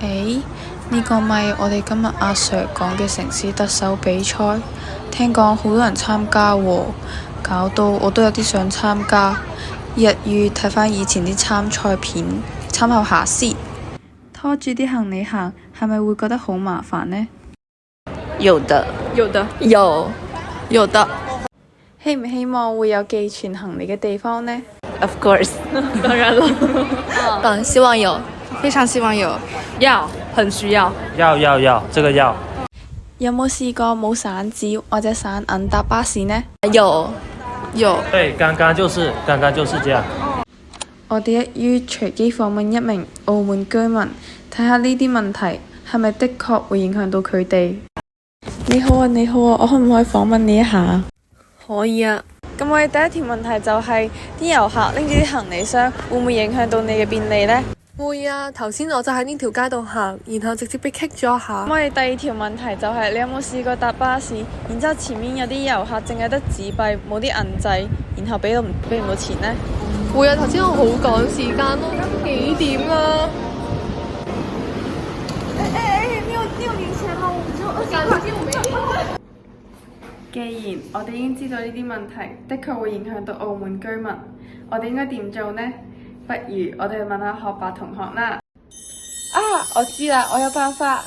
誒，呢個咪我哋今日阿 Sir 講嘅城市特首比賽，聽講好多人參加喎，搞到我都有啲想參加。日語睇返以前啲參賽片，參考下先。拖住啲行李行，係咪會覺得好麻煩呢？有的，有的，有的。希唔希望會有寄存行李嘅地方呢？ Of course， 當然了。希望有，非常希望有。要，很需要。要，這個要。有冇試過冇散紙或者散銀搭巴士呢？有。對，剛剛就是這樣。我哋一於隨機訪問一名澳門居民，睇下呢啲問題係咪的確會影響到佢哋。你好啊，我可唔可以訪問你一下？可以啊。咁我哋第一條問題就係啲遊客拎住啲行李箱，會唔會影響到你嘅便利呢？會啊，頭先我就喺呢條街度行，然後直接被棘咗下。咁我哋第二條問題就係你有冇試過搭巴士，然之後前面有啲遊客淨係得紙幣，冇啲銀仔，然後俾唔到錢呢？會啊，頭先我好趕時間咯，幾點啊？你有零錢嗎？我只有20塊。既然我哋已經知道呢啲問題的確會影響到澳門居民，我哋應該點做呢？不如我哋問下學霸同學啦。啊，我知啦，我有辦法。